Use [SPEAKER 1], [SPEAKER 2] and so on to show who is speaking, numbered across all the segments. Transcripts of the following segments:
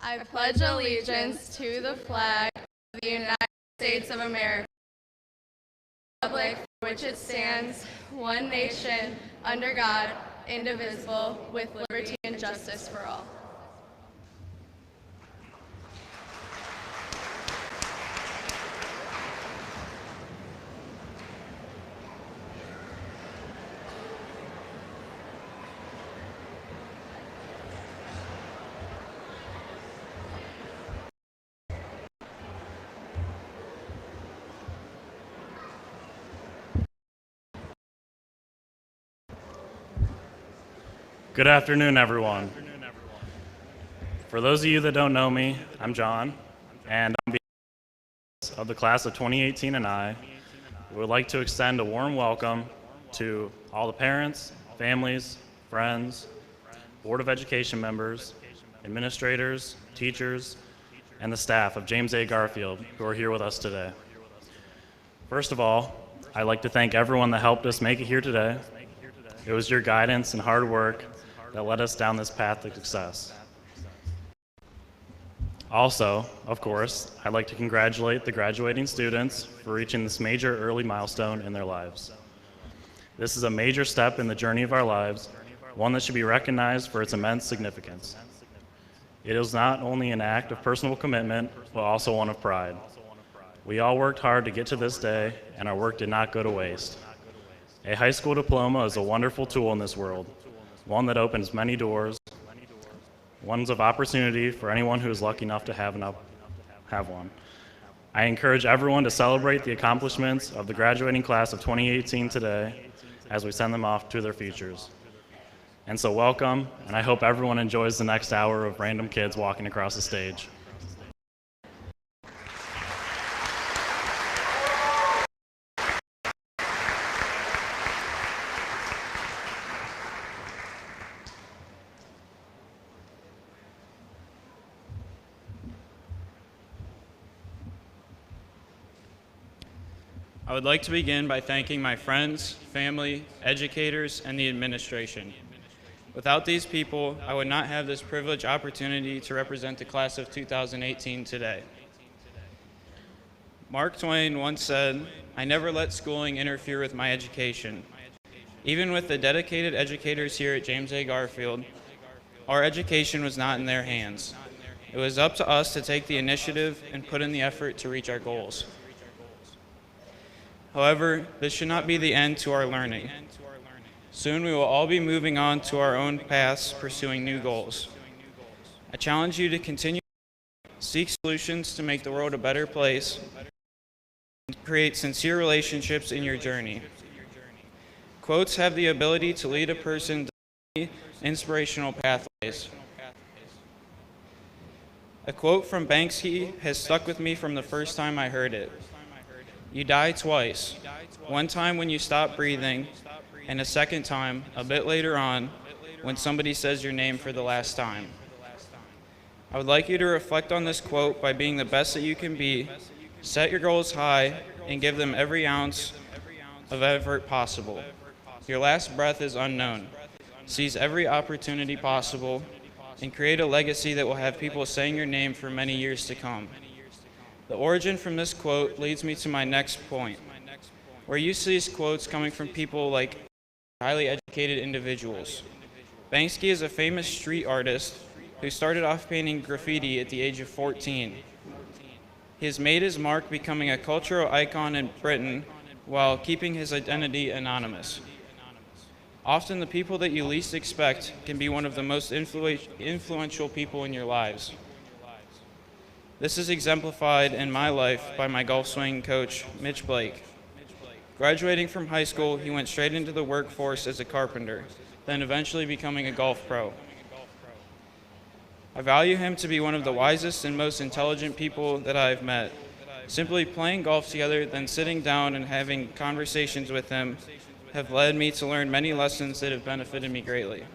[SPEAKER 1] I pledge allegiance to the flag of the United States of America, the republic for which it stands, one nation, under God, indivisible, with liberty and justice for all.
[SPEAKER 2] Good afternoon, everyone. For those of you that don't know me, I'm John, and on behalf of the class of 2018 and I would like to extend a warm welcome to all the parents, families, friends, Board of Education members, administrators, teachers, and the staff of James A. Garfield who are here with us today. First of all, I'd like to thank everyone that helped us make it here today. It was your guidance and hard work that led us down this path to success. Also, of course, I'd like to congratulate the graduating students for reaching this major early milestone in their lives. This is a major step in the journey of our lives, one that should be recognized for its immense significance. It is not only an act of personal commitment, but also one of pride. We all worked hard to get to this day, and our work did not go to waste. A high school diploma is a wonderful tool in this world, one that opens many doors, ones of opportunity for anyone who is lucky enough to have one. I encourage everyone to celebrate the accomplishments of the graduating class of 2018 today as we send them off to their futures. And so welcome, and I hope everyone enjoys the next hour of random kids walking across the stage.
[SPEAKER 3] I would like to begin by thanking my friends, family, educators, and the administration. Without these people, I would not have this privileged opportunity to represent the class of 2018 today. Mark Twain once said, "I never let schooling interfere with my education." Even with the dedicated educators here at James A. Garfield, our education was not in their hands. It was up to us to take the initiative and put in the effort to reach our goals. However, this should not be the end to our learning. Soon we will all be moving on to our own paths, pursuing new goals. I challenge you to continue to seek solutions to make the world a better place and create sincere relationships in your journey. Quotes have the ability to lead a person down inspirational pathways. A quote from Banksy has stuck with me from the first time I heard it. You die twice, one time when you stop breathing, and a second time, a bit later on, when somebody says your name for the last time. I would like you to reflect on this quote by being the best that you can be, set your goals high, and give them every ounce of effort possible. Your last breath is unknown. Seize every opportunity possible, and create a legacy that will have people saying your name for many years to come. The origin from this quote leads me to my next point, where you see these quotes coming from people like highly educated individuals. Banksy is a famous street artist who started off painting graffiti at the age of 14. He has made his mark becoming a cultural icon in Britain while keeping his identity anonymous. Often the people that you least expect can be one of the most influential people in your lives. This is exemplified in my life by my golf swing coach, Mitch Blake. Graduating from high school, he went straight into the workforce as a carpenter, then eventually becoming a golf pro. I value him to be one of the wisest and most intelligent people that I have met. Simply playing golf together, then sitting down and having conversations with him have led me to learn many lessons that have benefited me greatly.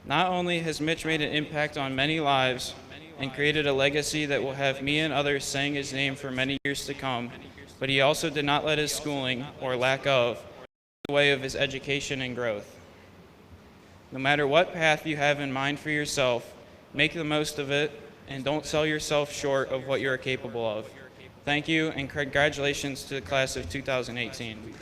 [SPEAKER 3] Not only has Mitch made an impact on many lives and created a legacy that will have me and others saying his name for many years to come, but he also did not let his schooling, or lack of, get in the way of his education and growth. No matter what path you have in mind for yourself, make the most of it and don't sell yourself short of what you are capable of. Thank you, and congratulations to the class of 2018.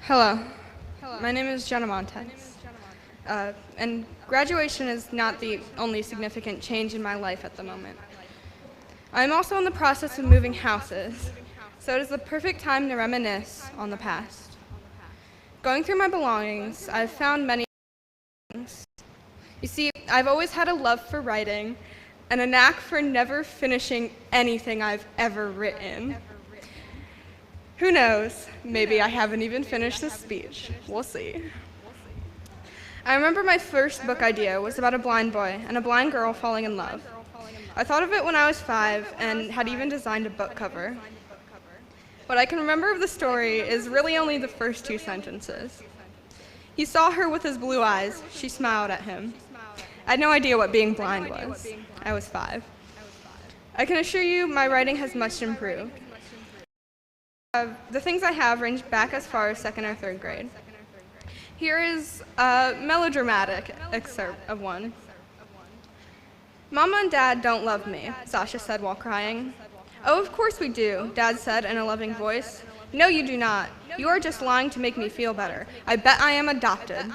[SPEAKER 1] Hello. My name is Jenna Montes. And graduation is not the only significant change in my life at the moment. I am also in the process of moving houses, so it is the perfect time to reminisce on the past. Going through my belongings, I've found many things. You see, I've always had a love for writing and a knack for never finishing anything I've ever written. Who knows? Maybe I haven't even finished this speech. We'll see. I remember my first book idea was about a blind boy and a blind girl falling in love. I thought of it when I was 5 and had even designed a book cover. What I can remember of the story is really only the first 2 sentences. He saw her with his blue eyes. She smiled at him. I had no idea what being blind was. I was 5. I can assure you my writing has much improved. The things I have range back as far as 2nd or 3rd grade. Here is a melodramatic excerpt of one. Mama and Dad don't love me, Sasha said while crying. Oh, of course we do, Dad said in a loving voice. No, you do not. You are just lying to make me feel better. I bet I am adopted.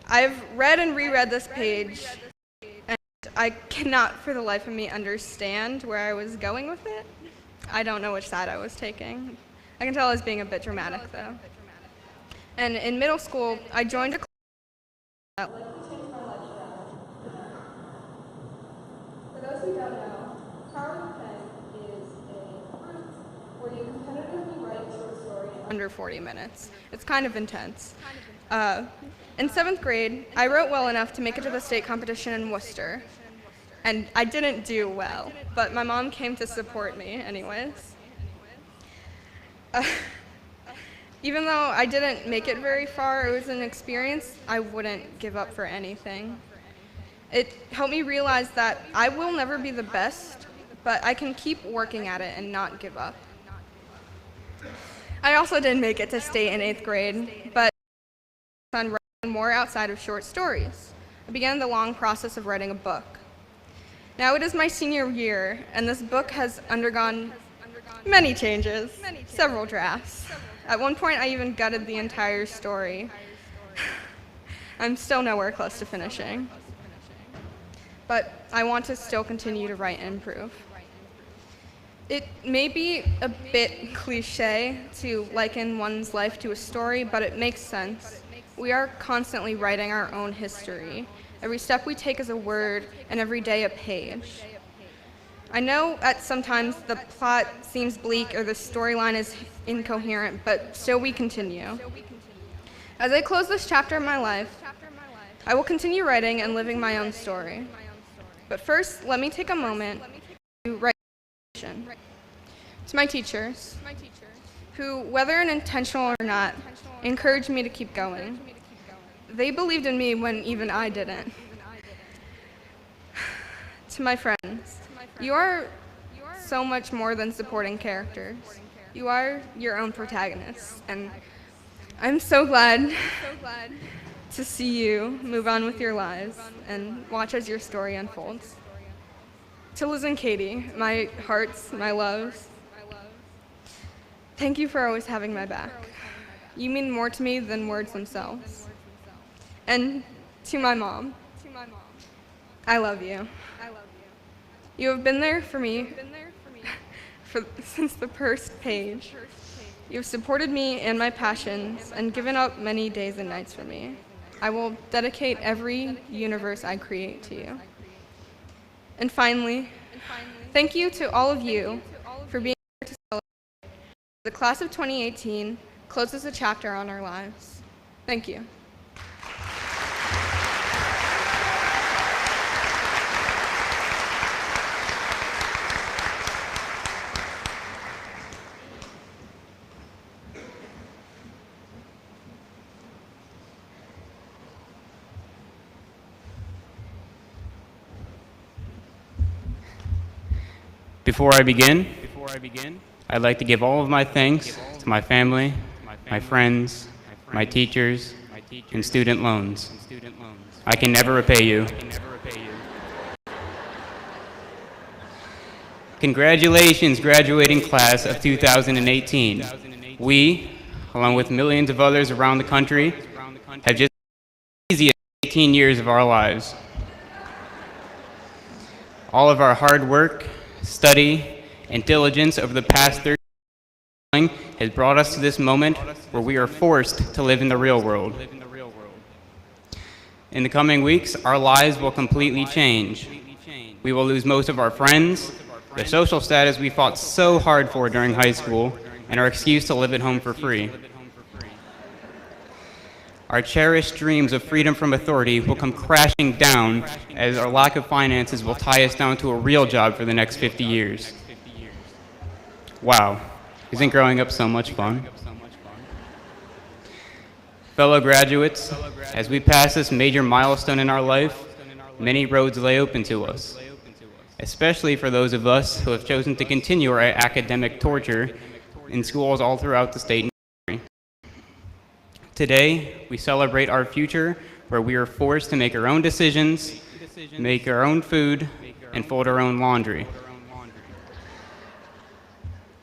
[SPEAKER 1] I've read and reread this page, and I cannot for the life of me understand where I was going with it. I don't know which side I was taking. I can tell I was being a bit dramatic, though. And in middle school, I joined a class. For those who don't know, Power Pen is a group where you competitively write a short story in under 40 minutes. It's kind of intense. In 7th grade, I wrote well enough to make it to the state competition in Worcester. And I didn't do well, but my mom came to support me anyways. Even though I didn't make it very far, it was an experience I wouldn't give up for anything. It helped me realize that I will never be the best, but I can keep working at it and not give up. I also didn't make it to state in 8th grade, but on writing more outside of short stories. I began the long process of writing a book. Now it is my senior year, and this book has undergone many changes, several drafts. At one point, I even gutted the entire story. I'm still nowhere close to finishing. But I want to still continue to write and improve. It may be a bit cliche to liken one's life to a story, but it makes sense. We are constantly writing our own history. Every step we take is a word, and every day a page. I know at sometimes the plot seems bleak or the storyline is incoherent, but still we continue. As I close this chapter of my life, I will continue writing and living my own story. But first, let me take a moment to write to my teachers, who, whether intentional or not, encouraged me to keep going. They believed in me when even I didn't. To my friends, you are so much more than supporting characters. You are your own protagonists, and I'm so glad to see you move on with your lives and watch as your story unfolds.
[SPEAKER 4] To Liz and Katie, my hearts, my loves, thank you for always having my back. You mean more to me than words themselves. And to my mom, I love you. You have been there for me since the first page. You have supported me and my passions and given up many days and nights for me. I will dedicate every universe I create to you. And finally, thank you to all of you for being here to celebrate. The class of 2018 closes a chapter on our lives. Thank you.
[SPEAKER 5] Before I begin, I'd like to give all of my thanks to my family, my friends, my teachers, and student loans. I can never repay you. Congratulations, graduating class of 2018. We, along with millions of others around the country, have just the easiest 18 years of our lives. All of our hard work, study, and diligence over the past 30 years has brought us to this moment where we are forced to live in the real world. In the coming weeks, our lives will completely change. We will lose most of our friends, the social status we fought so hard for during high school, and our excuse to live at home for free. Our cherished dreams of freedom from authority will come crashing down as our lack of finances will tie us down to a real job for the next 50 years. Wow, isn't growing up so much fun? Fellow graduates, as we pass this major milestone in our life, many roads lay open to us, especially for those of us who have chosen to continue our academic torture in schools all throughout the state. Today, we celebrate our future where we are forced to make our own decisions, make our own food, and fold our own laundry.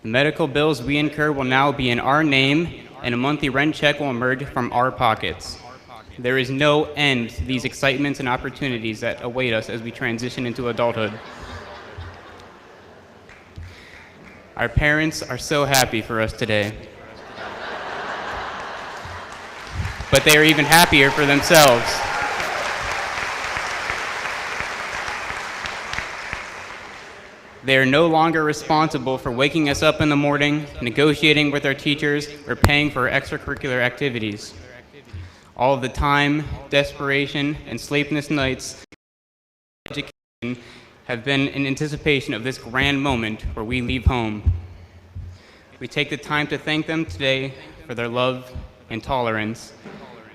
[SPEAKER 5] The medical bills we incur will now be in our name, and a monthly rent check will emerge from our pockets. There is no end to these excitements and opportunities that await us as we transition into adulthood. Our parents are so happy for us today. But they are even happier for themselves. They are no longer responsible for waking us up in the morning, negotiating with our teachers, or paying for our extracurricular activities. All of the time, desperation, and sleepless nights education have been in anticipation of this grand moment where we leave home. We take the time to thank them today for their love and tolerance,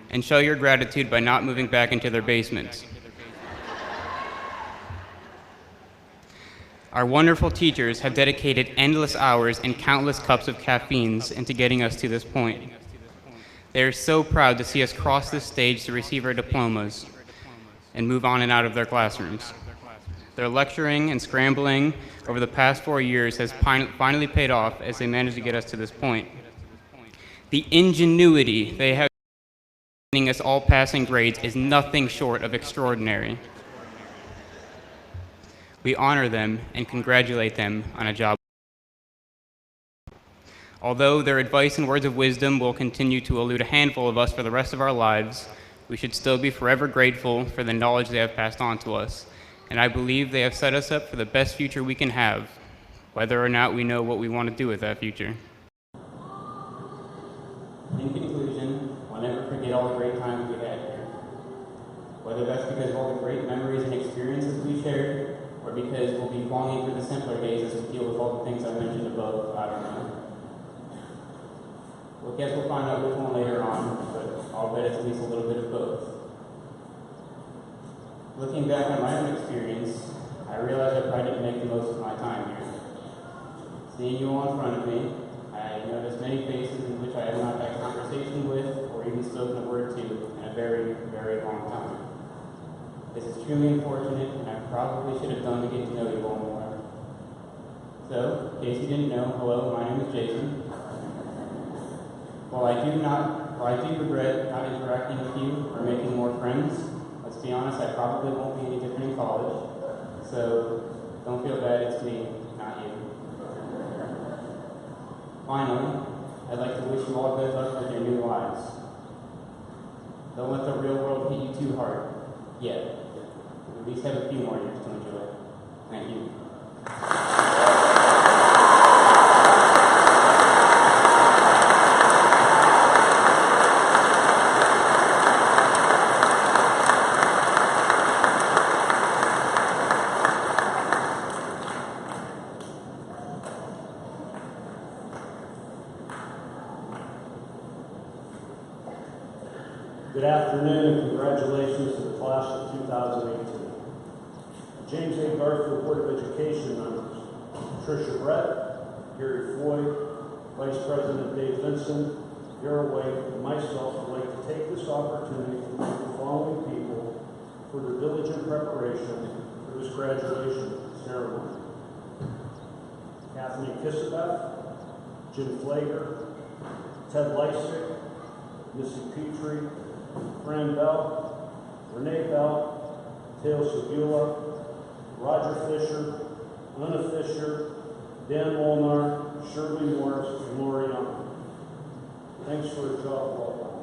[SPEAKER 5] and show your gratitude by not moving back into their basements. Our wonderful teachers have dedicated endless hours and countless cups of caffeines into getting us to this point. They are so proud to see us cross this stage to receive our diplomas and move on and out of their classrooms. Their lecturing and scrambling over the past 4 years has finally paid off as they managed to get us to this point. The ingenuity they have us all passing grades is nothing short of extraordinary. We honor them and congratulate them on a job. Although their advice and words of wisdom will continue to elude a handful of us for the rest of our lives, we should still be forever grateful for the knowledge they have passed on to us. And I believe they have set us up for the best future we can have, whether or not we know what we want to do with that future. In conclusion, I'll never forget all the great times we had here. Whether that's because of all the great memories and experiences we shared, or because we'll be longing for the simpler days as we deal with all the things I mentioned above, I don't know. Well, I guess we'll find out which one later on, but I'll bet it's at least a little bit of both. Looking back on my own experience, I realized I probably didn't make the most of my time here. Seeing you all in front of me, I noticed many faces in which I have not had conversation with or even spoken a word to in a very, very long time. This is truly unfortunate, and I probably should have done to get to know you all more. So, in case you didn't know, hello, my name is Jason. While I do regret not interacting with you or making more friends, let's be honest, I probably won't be any different in college. So, don't feel bad, it's me, not you. Finally, I'd like to wish you all good luck with your new lives. Don't let the real world hit you too hard, yet. At least have a few more years to enjoy. Thank you.
[SPEAKER 6] Good afternoon and congratulations to the class of 2018. James A. Garfield Board of Education members, Tricia Brett, Gary Floyd, Vice President Dave Vinson, Vera White, and myself would like to take this opportunity to thank the following people for their diligent preparation for this graduation ceremony. Kathleen Kissabeth, Jim Flager, Ted Lysick, Missy Petrie, Fran Bell, Renee Bell, Teo Segula, Roger Fisher, Lena Fisher, Dan Molnar, Shirley Morris, and Lori Young. Thanks for a job well done.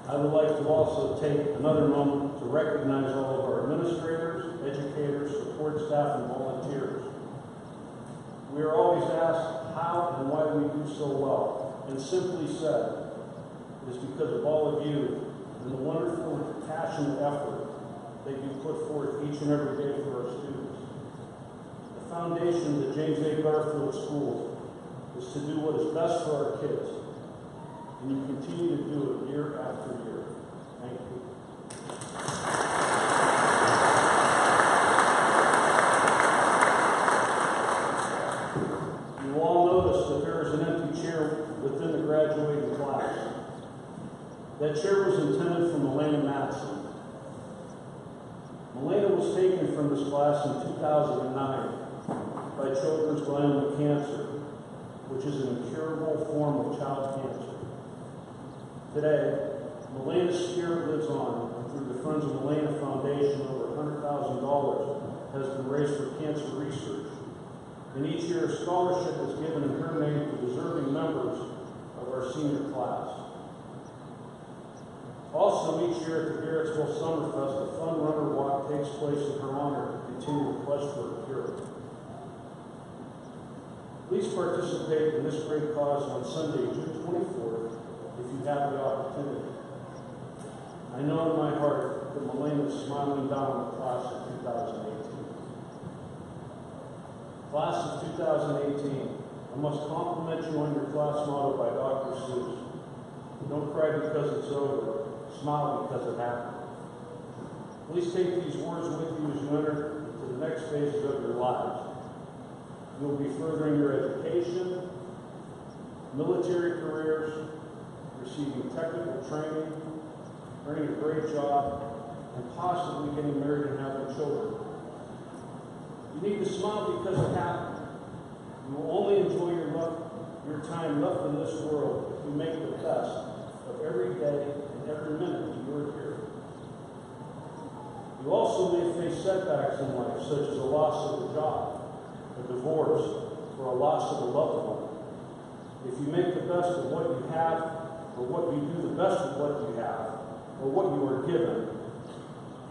[SPEAKER 6] I would like to also take another moment to recognize all of our administrators, educators, support staff, and volunteers. We are always asked how and why we do so well, and simply said, it is because of all of you and the wonderful, passionate effort that you put forth each and every day for our students. The foundation of the James A. Garfield School is to do what is best for our kids, and you continue to do it year after year. Thank you. You all notice that there is an empty chair within the graduating class. That chair was intended for Melena Madsen. Melena was taken from this class in 2009 by children's glioma cancer, which is an incurable form of child cancer. Today, Melena's spirit lives on, and through the Friends of Melena Foundation, over $100,000 has been raised for cancer research. And each year, a scholarship is given in her name to deserving members of our senior class. Also, each year at the Garrettsville Summerfest, a fun runner walk takes place in her honor to continue the quest for a cure. Please participate in this great cause on Sunday, June 24th, if you have the opportunity. I know in my heart that Melena is smiling down on the class of 2018. Class of 2018, I must compliment you on your class motto by Dr. Seuss. Don't cry because it's over. Smile because it happened. Please take these words with you as you enter into the next phases of your lives. You'll be furthering your education, military careers, receiving technical training, earning a great job, and possibly getting married and having children. You need to smile because it happened. You will only enjoy your time left in this world if you make the best of every day and every minute you are here. You also may face setbacks in life, such as a loss of a job, a divorce, or a loss of a loved one. If you make the best of what you have, or what you do the best of what you have, or what you are given,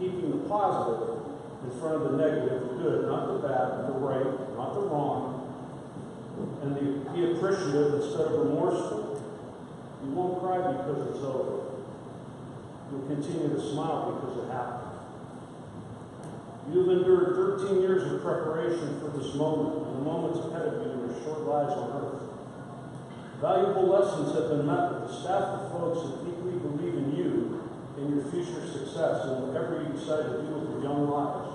[SPEAKER 6] keeping the positive in front of the negative, the good, not the bad, the right, not the wrong, and be appreciative instead of remorseful, you won't cry because it's over. You'll continue to smile because it happened. You've endured 13 years of preparation for this moment, and the moments ahead of you in your short lives on earth. Valuable lessons have been met with the staff of folks that deeply believe in you and your future success and whatever you decide to do with your young lives.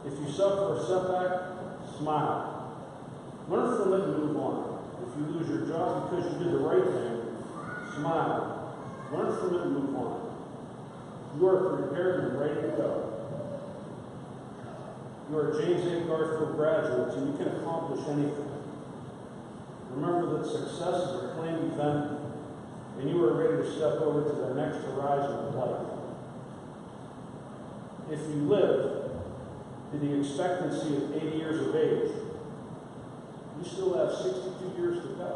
[SPEAKER 6] If you suffer a setback, smile. Learn from it and move on. If you lose your job because you did the right thing, smile. Learn from it and move on. You are prepared and ready to go. You are James A. Garfield graduates, and you can accomplish anything. Remember that success is a planned event, and you are ready to step over to the next horizon of life. If you live to the expectancy of 80 years of age, you still have 62 years to go.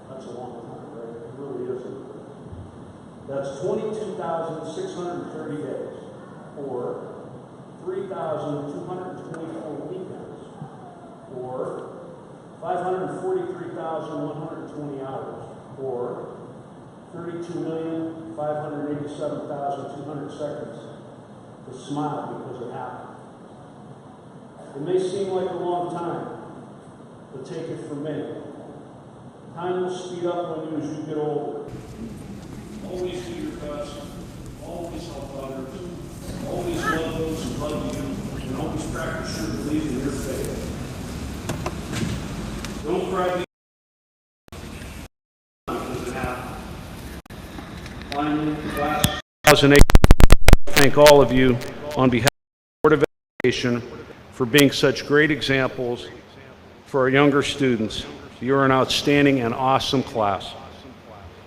[SPEAKER 6] That's a long time, right? It really isn't. That's 22,630 days, or 3,224 weekends, or 543,120 hours, or 32,587,200 seconds to smile because it happened. It may seem like a long time, but take it from me. Time will speed up on you as you get older. Always do your best, always help others, always love those who love you, and always practice your belief in your faith. Don't cry because it happened. Finally, class 2008, thank all of you on behalf of the Board of Education for being such great examples for our younger students. You're an outstanding and awesome class.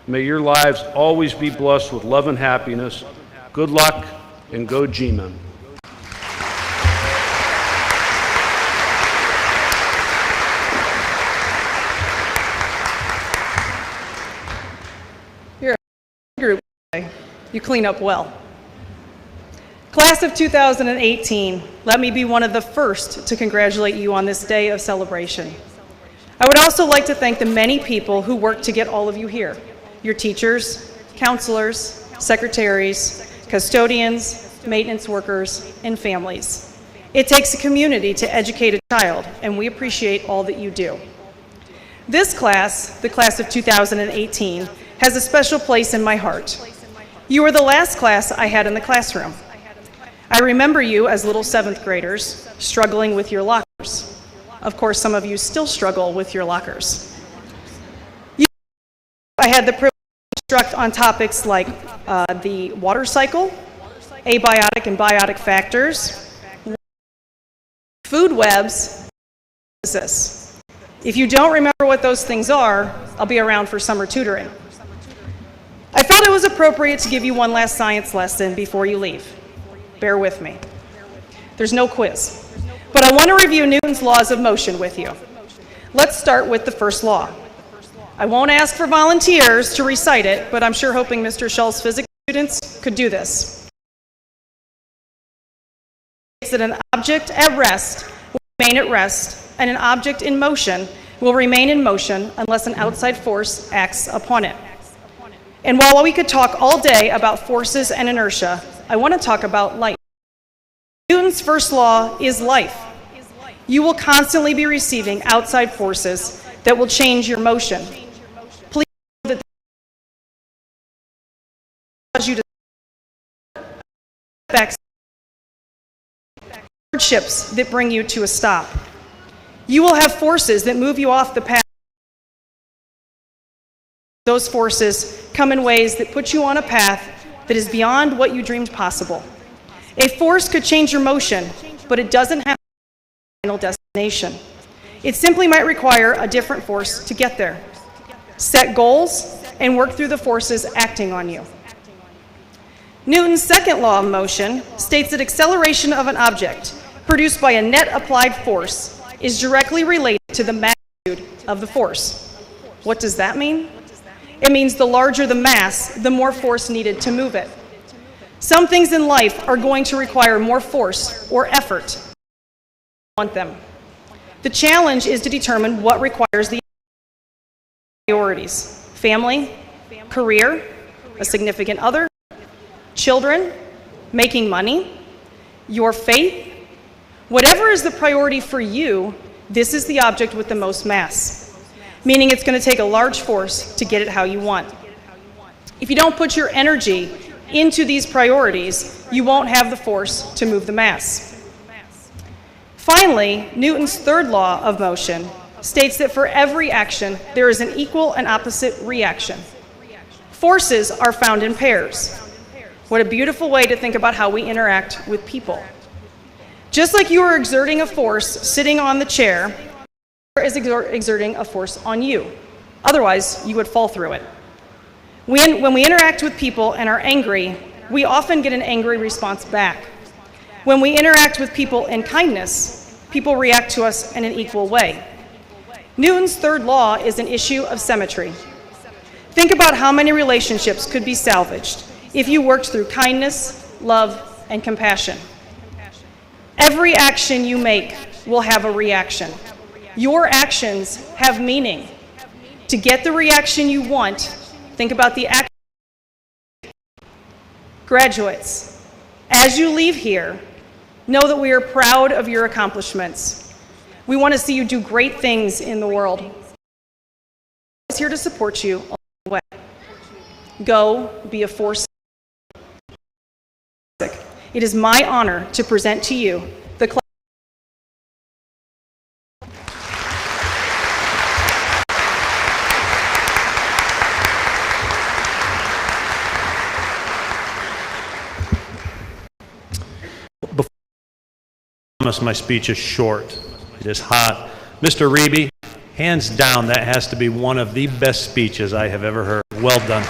[SPEAKER 6] May your lives always be blessed with love and happiness. Good luck, and go G-Men.
[SPEAKER 7] You're a group. You clean up well. Class of 2018, let me be one of the first to congratulate you on this day of celebration. I would also like to thank the many people who worked to get all of you here. Your teachers, counselors, secretaries, custodians, maintenance workers, and families. It takes a community to educate a child, and we appreciate all that you do. This class, the class of 2018, has a special place in my heart. You were the last class I had in the classroom. I remember you as little 7th graders struggling with your lockers. Of course, some of you still struggle with your lockers. I had the privilege to instruct on topics like the water cycle, abiotic and biotic factors, food webs, if you don't remember what those things are, I'll be around for summer tutoring. I felt it was appropriate to give you one last science lesson before you leave. Bear with me. There's no quiz, but I want to review Newton's laws of motion with you. Let's start with the first law. I won't ask for volunteers to recite it, but I'm sure hoping Mr. Shull's physics students could do this. It's that an object at rest will remain at rest, and an object in motion will remain in motion unless an outside force acts upon it. And while we could talk all day about forces and inertia, I want to talk about light. Newton's first law is life. You will constantly be receiving outside forces that will change your motion. Please know that cause you to hardships that bring you to a stop. You will have forces that move you off the path. Those forces come in ways that put you on a path that is beyond what you dreamed possible. A force could change your motion, but it doesn't have a final destination. It simply might require a different force to get there. Set goals and work through the forces acting on you. Newton's second law of motion states that acceleration of an object produced by a net applied force is directly related to the magnitude of the force. What does that mean? It means the larger the mass, the more force needed to move it. Some things in life are going to require more force or effort. Want them. The challenge is to determine what requires the priorities: family, career, a significant other, children, making money, your faith. Whatever is the priority for you, this is the object with the most mass, meaning it's going to take a large force to get it how you want. If you don't put your energy into these priorities, you won't have the force to move the mass. Finally, Newton's third law of motion states that for every action, there is an equal and opposite reaction. Forces are found in pairs. What a beautiful way to think about how we interact with people. Just like you are exerting a force sitting on the chair, is exerting a force on you. Otherwise, you would fall through it. When we interact with people and are angry, we often get an angry response back. When we interact with people in kindness, people react to us in an equal way. Newton's third law is an issue of symmetry. Think about how many relationships could be salvaged if you worked through kindness, love, and compassion. Every action you make will have a reaction. Your actions have meaning. To get the reaction you want, think about the action. Graduates, as you leave here, know that we are proud of your accomplishments. We want to see you do great things in the world. We're here to support you along the way. Go be a force. It is my honor to present to you the class.
[SPEAKER 6] My speech is short. It is hot. Mr. Reby, hands down, that has to be one of the best speeches I have ever heard. Well done.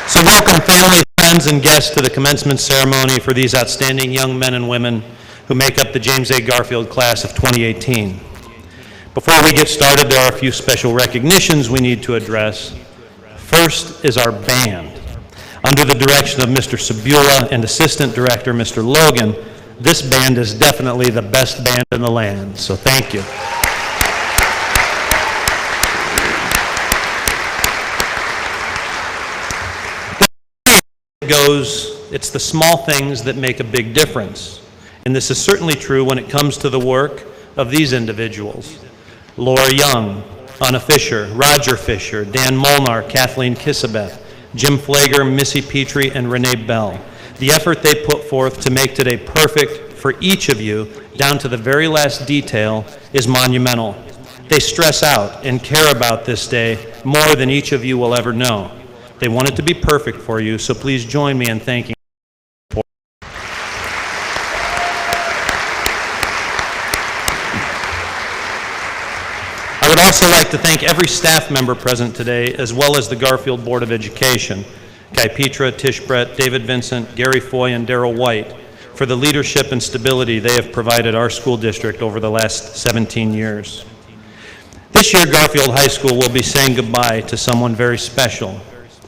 [SPEAKER 6] So welcome family, friends, and guests to the commencement ceremony for these outstanding young men and women who make up the James A. Garfield class of 2018. Before we get started, there are a few special recognitions we need to address. First is our band. Under the direction of Mr. Sabula and Assistant Director Mr. Logan, this band is definitely the best band in the land, so thank you. It's the small things that make a big difference. And this is certainly true when it comes to the work of these individuals. Laura Young, Anna Fisher, Roger Fisher, Dan Molnar, Kathleen Kissabeth, Jim Flager, Missy Petrie, and Renee Bell. The effort they put forth to make today perfect for each of you, down to the very last detail, is monumental. They stress out and care about this day more than each of you will ever know. They want it to be perfect for you, so please join me in thanking them. I would also like to thank every staff member present today, as well as the Garfield Board of Education, Kai Petra, Tish Brett, David Vincent, Gary Foy, and Darrell White, for the leadership and stability they have provided our school district over the last 17 years. This year, Garfield High School will be saying goodbye to someone very special.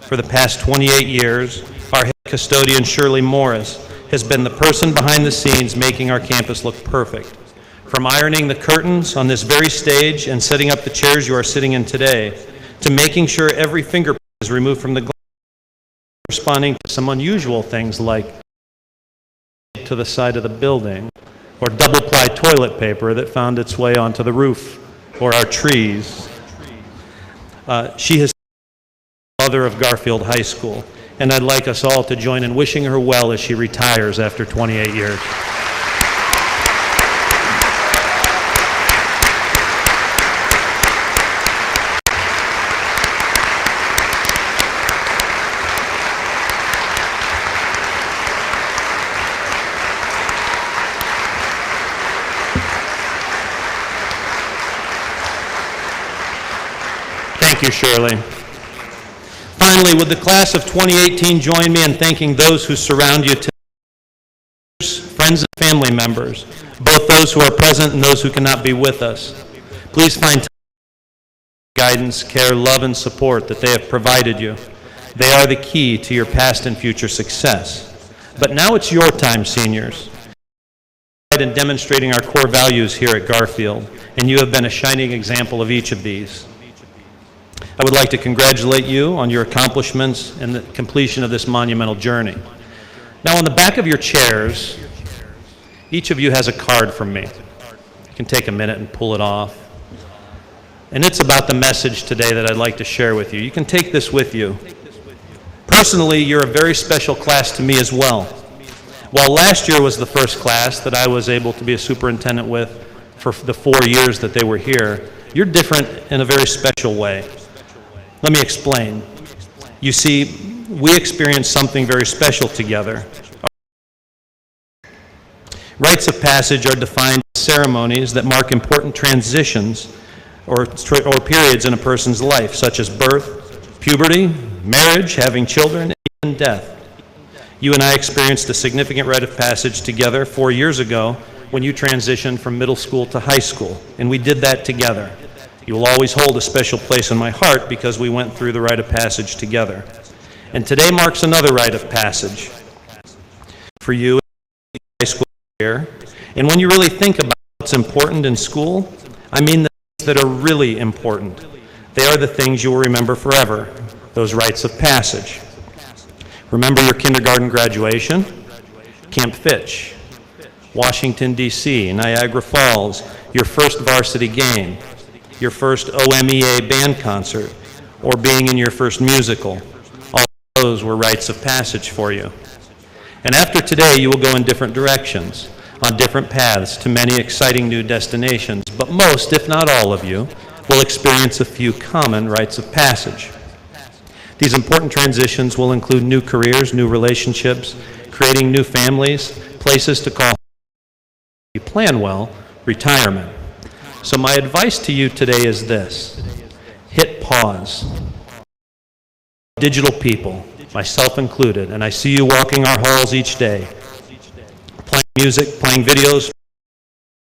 [SPEAKER 6] For the past 28 years, our head custodian, Shirley Morris, has been the person behind the scenes making our campus look perfect. From ironing the curtains on this very stage and setting up the chairs you are sitting in today, to making sure every fingerprint is removed from the glass, responding to some unusual things like to the side of the building, or double-ply toilet paper that found its way onto the roof, or our trees. She has mother of Garfield High School, and I'd like us all to join in wishing her well as she retires after 28 years. Thank you, Shirley. Finally, would the class of 2018 join me in thanking those who surround you today, friends and family members, both those who are present and those who cannot be with us. Please find guidance, care, love, and support that they have provided you. They are the key to your past and future success. But now it's your time, seniors. In demonstrating our core values here at Garfield, and you have been a shining example of each of these. I would like to congratulate you on your accomplishments and the completion of this monumental journey. Now, on the back of your chairs, each of you has a card from me. You can take a minute and pull it off. And it's about the message today that I'd like to share with you. You can take this with you. Personally, you're a very special class to me as well. While last year was the first class that I was able to be a superintendent with for the 4 years that they were here, you're different in a very special way. Let me explain. You see, we experienced something very special together. Rites of passage are defined as ceremonies that mark important transitions or periods in a person's life, such as birth, puberty, marriage, having children, and death. You and I experienced a significant rite of passage together 4 years ago when you transitioned from middle school to high school, and we did that together. You will always hold a special place in my heart because we went through the rite of passage together. And today marks another rite of passage for you in high school year. And when you really think about what's important in school, I mean the things that are really important. They are the things you will remember forever, those rites of passage. Remember your kindergarten graduation, Camp Fitch, Washington, D.C., Niagara Falls, your first varsity game, your first OMEA band concert, or being in your first musical. All of those were rites of passage for you. And after today, you will go in different directions, on different paths to many exciting new destinations, but most, if not all of you, will experience a few common rites of passage. These important transitions will include new careers, new relationships, creating new families, places to call home. If you plan well, retirement. So my advice to you today is this: hit pause. Digital people, myself included, and I see you walking our halls each day, playing music, playing videos,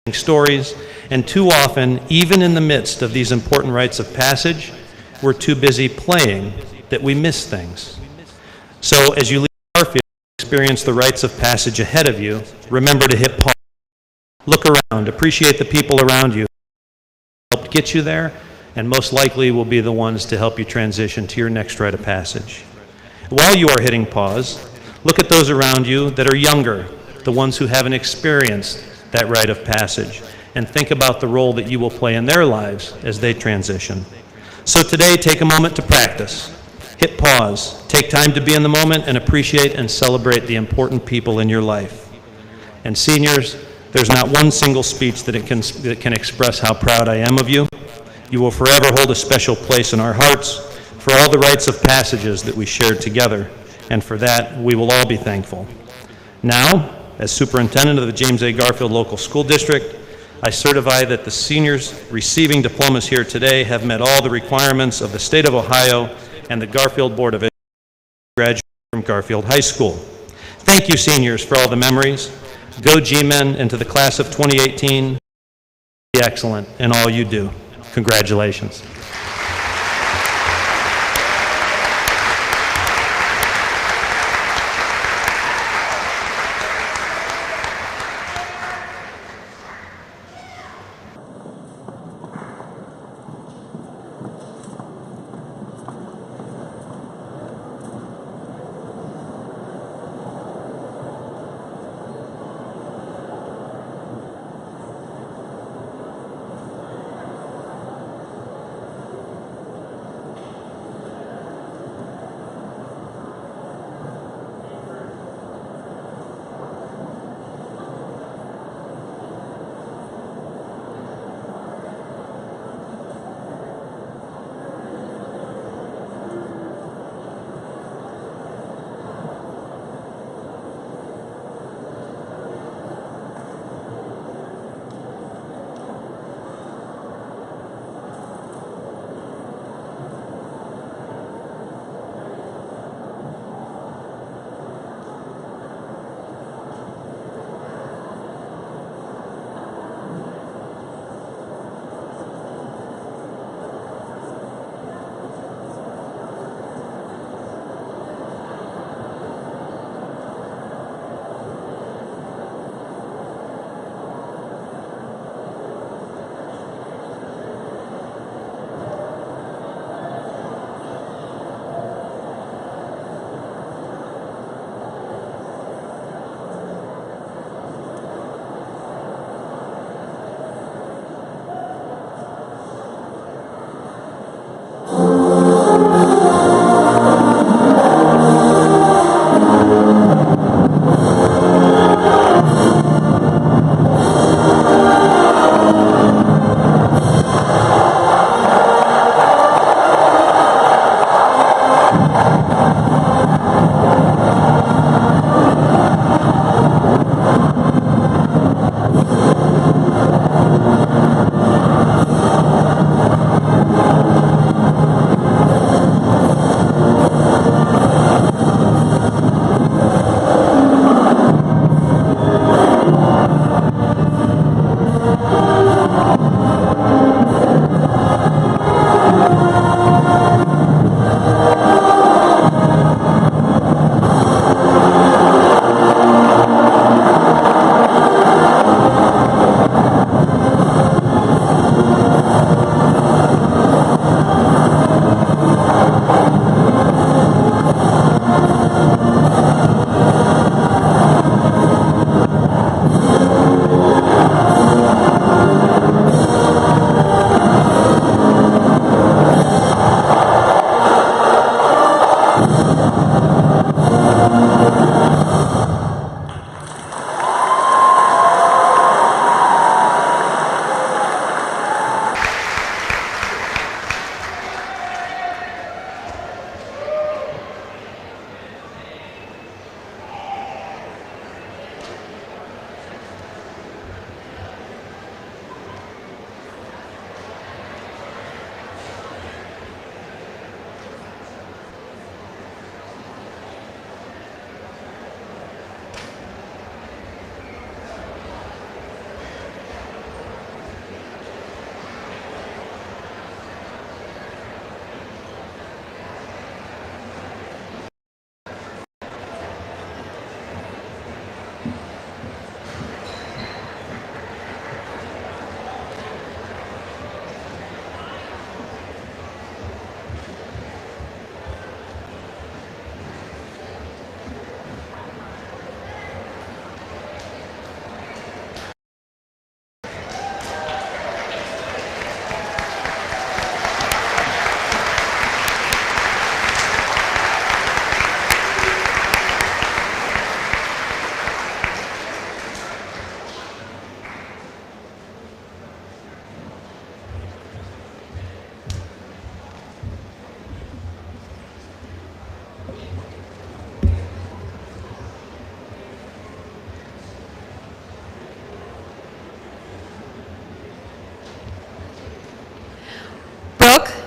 [SPEAKER 6] playing stories, and too often, even in the midst of these important rites of passage, we're too busy playing that we miss things. So as you leave Garfield, experience the rites of passage ahead of you, remember to hit pause. Look around, appreciate the people around you who helped get you there, and most likely will be the ones to help you transition to your next rite of passage. While you are hitting pause, look at those around you that are younger, the ones who haven't experienced that rite of passage, and think about the role that you will play in their lives as they transition. So today, take a moment to practice. Hit pause, take time to be in the moment, and appreciate and celebrate the important people in your life. And seniors, there's not one single speech that can express how proud I am of you. You will forever hold a special place in our hearts for all the rites of passages that we shared together, and for that, we will all be thankful. Now, as superintendent of the James A. Garfield Local School District, I certify that the seniors receiving diplomas here today have met all the requirements of the state of Ohio and the Garfield Board of Education graduated from Garfield High School. Thank you, seniors, for all the memories. Go G-Men, and to the class of 2018, be excellent in all you do. Congratulations.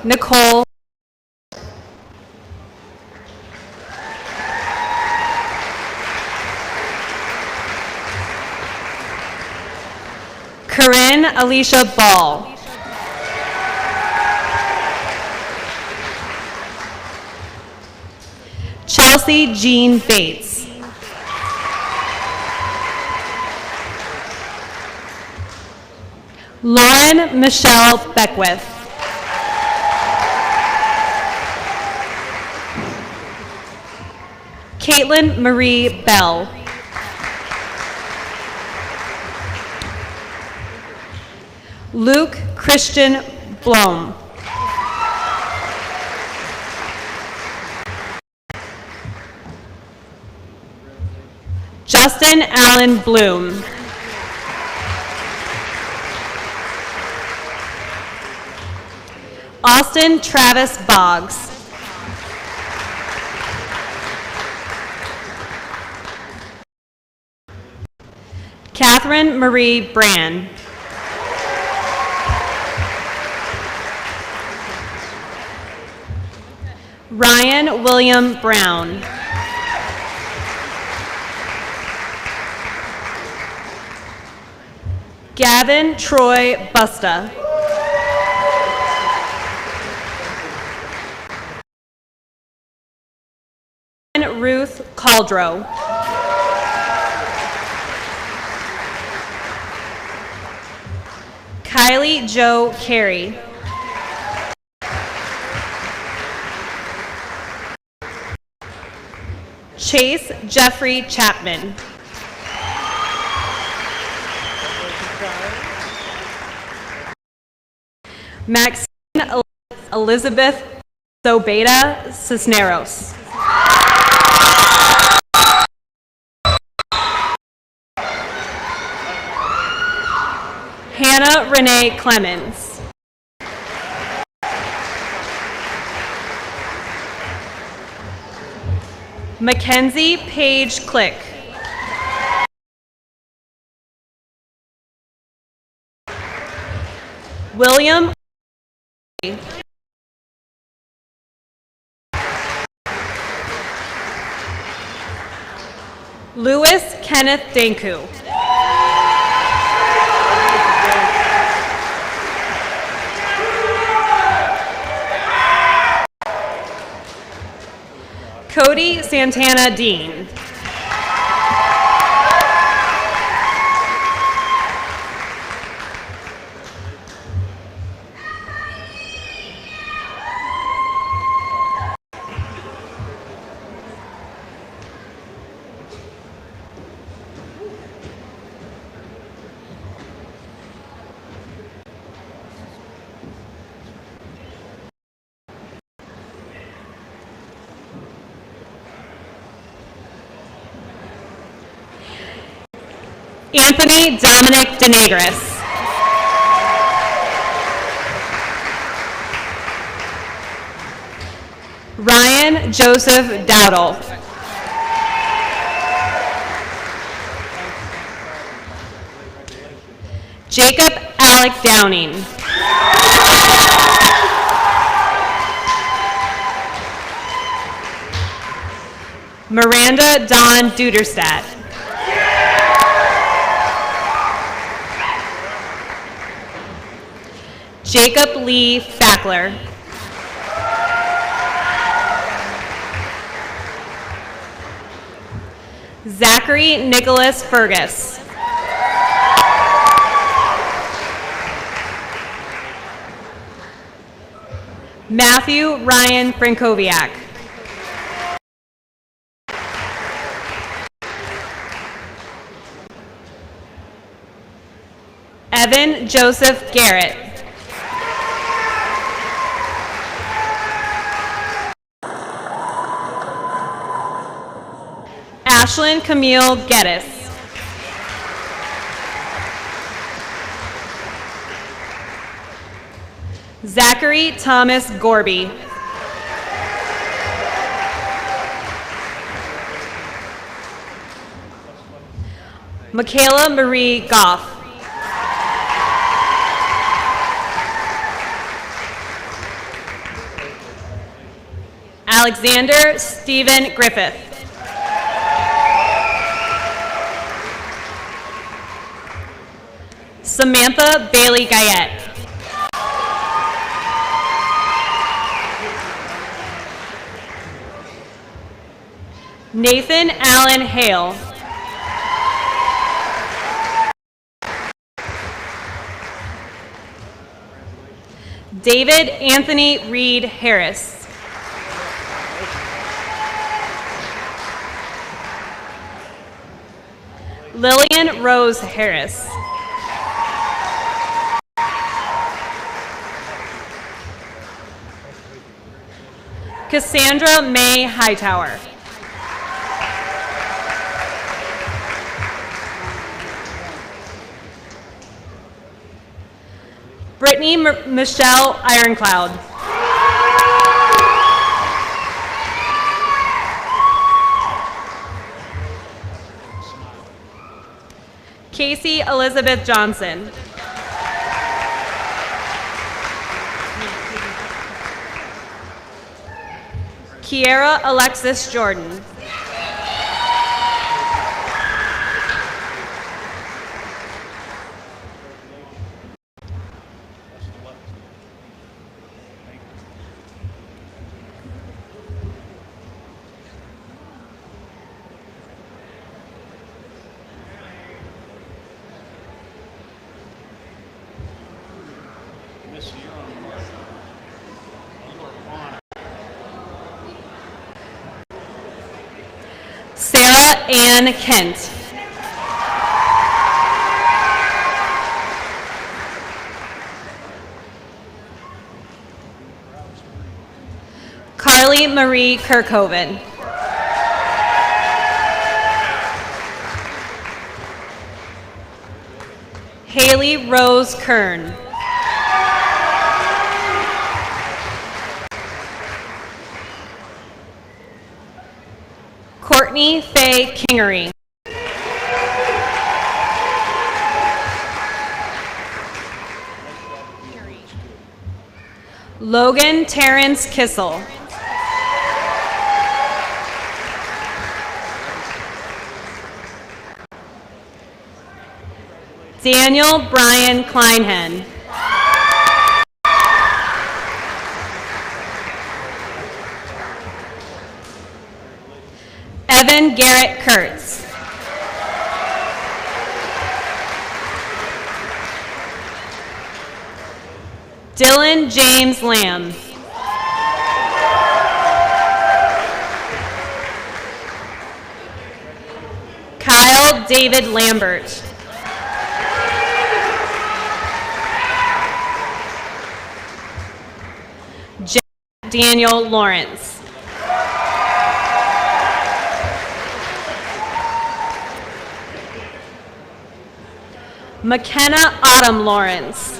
[SPEAKER 8] Nicole Corinne Alicia Ball. Chelsea Jean Bates. Lauren Michelle Beckwith. Caitlin Marie Bell. Luke Christian Blom. Justin Allen Bloom. Austin Travis Boggs. Catherine Marie Brand. Ryan William Brown. Gavin Troy Busta. Ruth Caldrow. Kylie Jo Carey. Chase Jeffrey Chapman. Maxine Elizabeth Zobeda Cisneros. Hannah Renee Clemens. Mackenzie Paige Click. William Louis Kenneth Danku. Cody Santana Dean. Anthony Dominic Denegris. Ryan Joseph Dowdle. Jacob Alec Downing. Miranda Dawn Duderstadt. Jacob Lee Fackler. Zachary Nicholas Fergus. Matthew Ryan Frankowiak. Evan Joseph Garrett. Ashlyn Camille Geddes. Zachary Thomas Gorby. Michaela Marie Goff. Alexander Stephen Griffith. Samantha Bailey Guyette. Nathan Allen Hale. David Anthony Reed Harris. Lillian Rose Harris. Cassandra May Hightower. Brittany Michelle Ironcloud. Casey Elizabeth Johnson. Kiera Alexis Jordan. Sarah Ann Kent. Carly Marie Kirkhoven. Haley Rose Kern. Courtney Faye Kingery. Logan Terrence Kissel. Daniel Brian Kleinhen. Evan Garrett Kurtz. Dylan James Lamb. Kyle David Lambert. Jack Daniel Lawrence. McKenna Autumn Lawrence.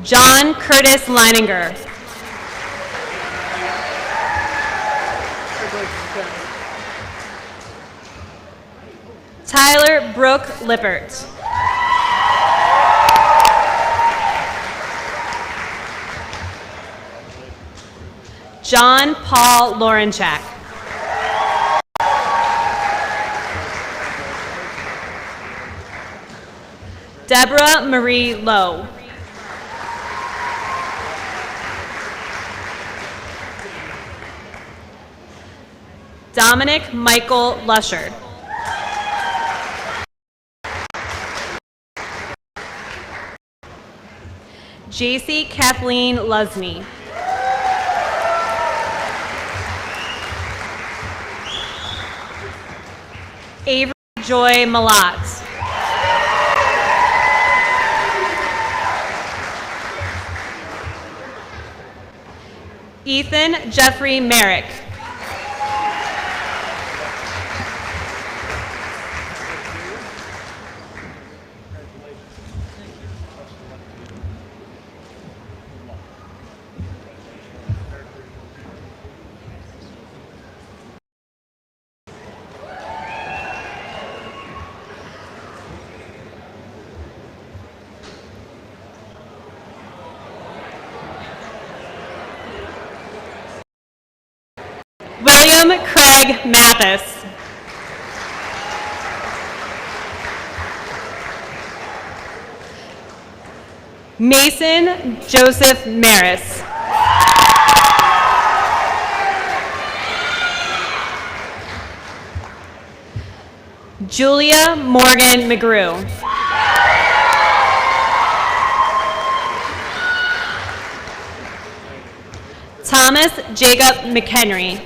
[SPEAKER 8] John Curtis Leininger. Tyler Brooke Lippert. John Paul Laurenchak. Deborah Marie Lowe. Dominic Michael Lusher. JC Kathleen Lusney. Avery Joy Malat. Ethan Jeffrey Merrick. William Craig Mathis. Mason Joseph Maris. Julia Morgan McGrew. Thomas Jacob McHenry.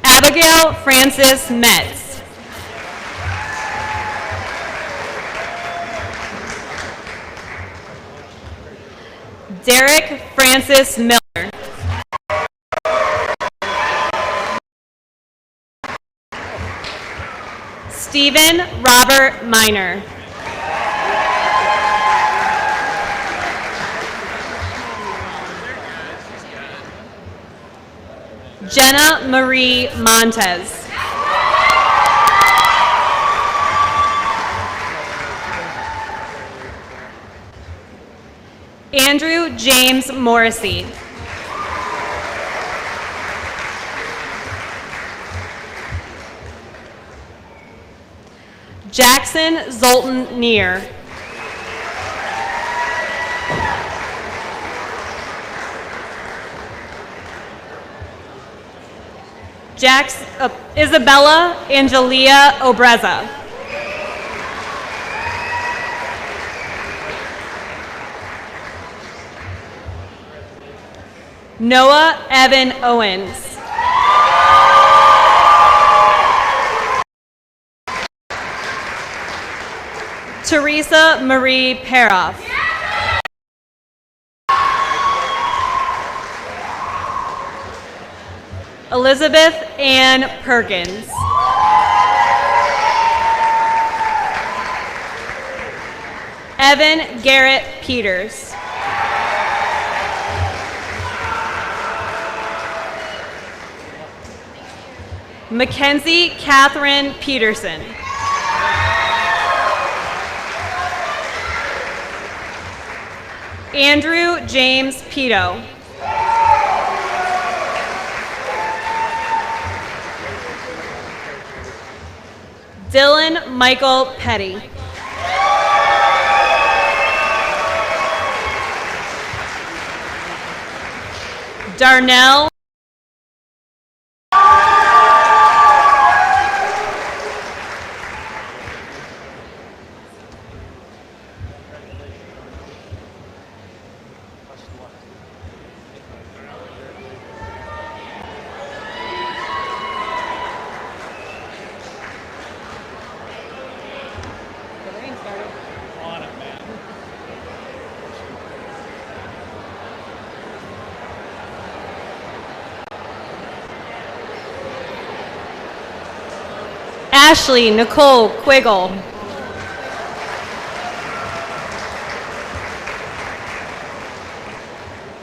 [SPEAKER 8] Abigail Frances Metz. Derek Francis Miller. Stephen Robert Miner. Jenna Marie Montez. Andrew James Morrissey. Jackson Zoltan Neer. Isabella Angelia Obreza. Noah Evan Owens. Teresa Marie Peroff. Elizabeth Ann Perkins. Evan Garrett Peters. Mackenzie Catherine Peterson. Andrew James Pito. Dylan Michael Petty. Darnell Ashley Nicole Quiggle.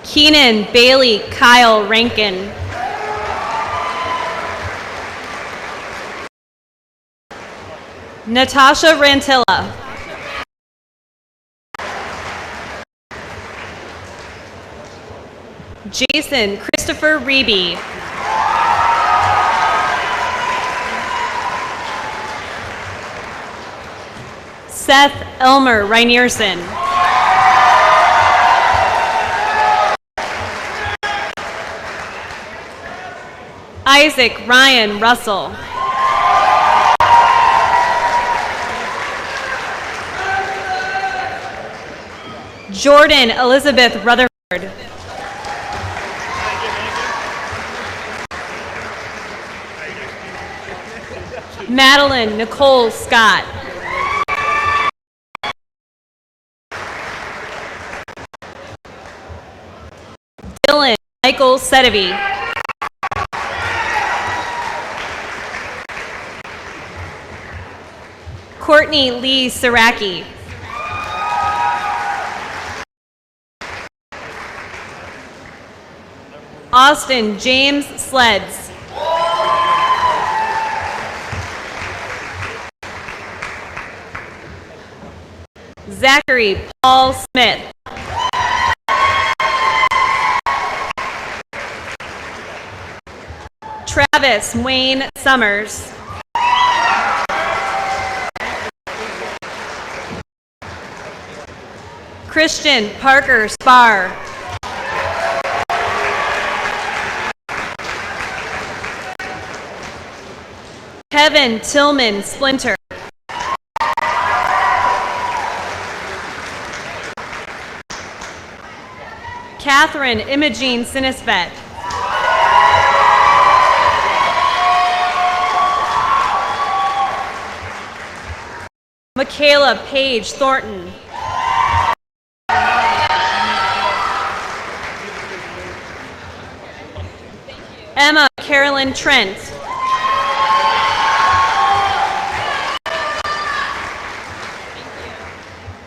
[SPEAKER 8] Keenan Bailey Kyle Rankin. Natasha Rantilla. Jason Christopher Reeby. Seth Elmer Reinierson. Isaac Ryan Russell. Jordan Elizabeth Rutherford. Madeline Nicole Scott. Dylan Michael Sedevy. Courtney Lee Saraki. Austin James Sleds. Zachary Paul Smith. Travis Wayne Summers. Christian Parker Spar. Kevin Tillman Splinter. Catherine Imogene Sinisvet. Michaela Paige Thornton. Emma Carolyn Trent.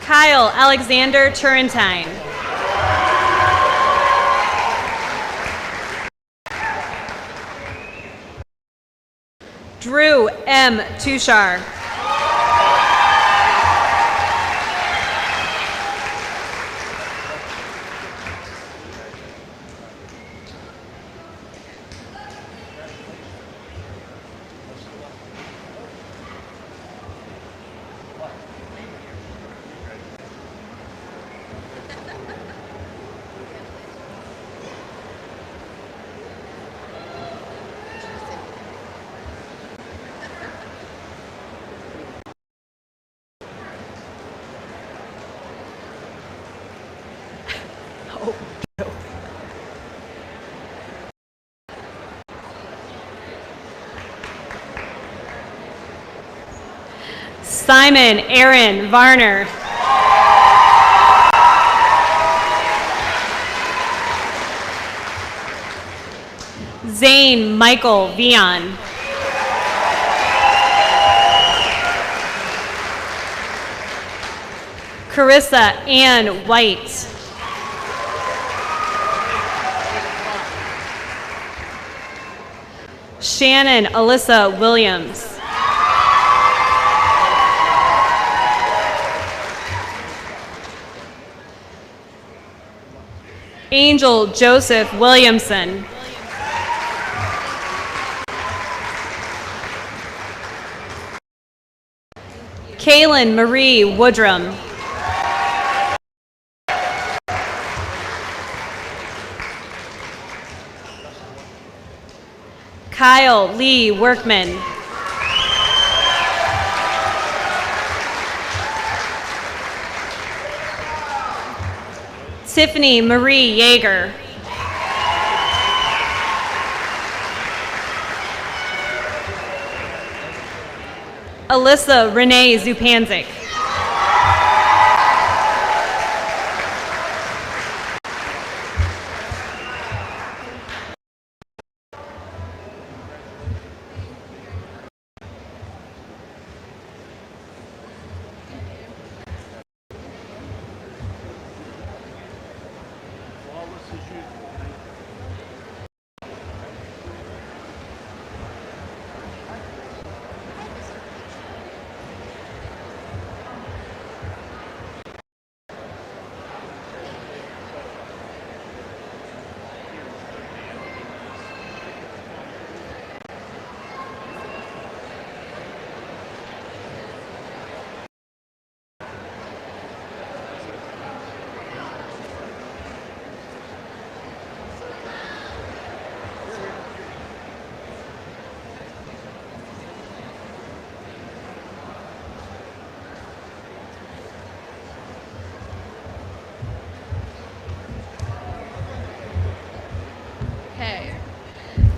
[SPEAKER 8] Kyle Alexander Turrentine. Drew M. Tushar. Simon Aaron Varner. Zane Michael Vion. Carissa Ann White. Shannon Alyssa Williams. Angel Joseph Williamson. Kaylin Marie Woodrum. Kyle Lee Workman. Tiffany Marie Yeager. Alyssa Renee Zupanzik.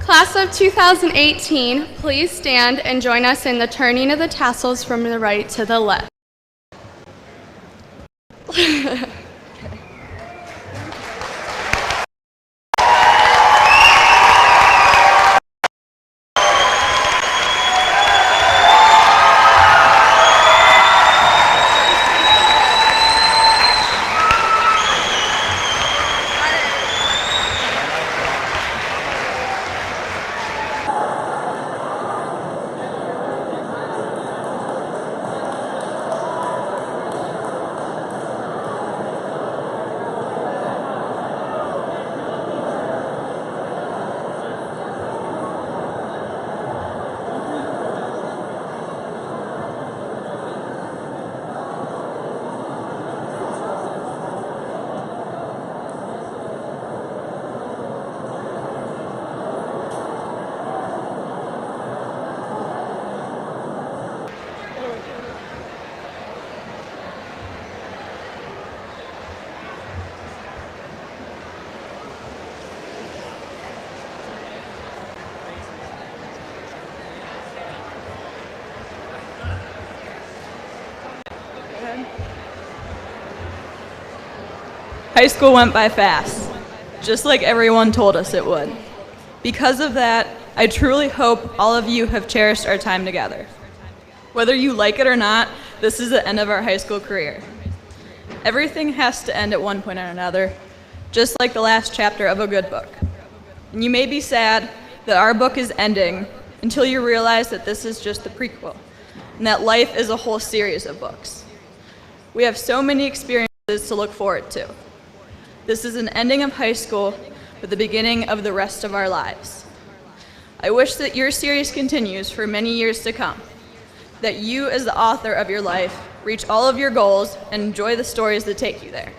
[SPEAKER 1] Class of 2018, please stand and join us in the turning of the tassels from the right to the left.
[SPEAKER 9] High school went by fast, just like everyone told us it would. Because of that, I truly hope all of you have cherished our time together. Whether you like it or not, this is the end of our high school career. Everything has to end at one point or another, just like the last chapter of a good book. And you may be sad that our book is ending until you realize that this is just the prequel, and that life is a whole series of books. We have so many experiences to look forward to. This is an ending of high school, but the beginning of the rest of our lives. I wish that your series continues for many years to come, that you as the author of your life reach all of your goals and enjoy the stories that take you there.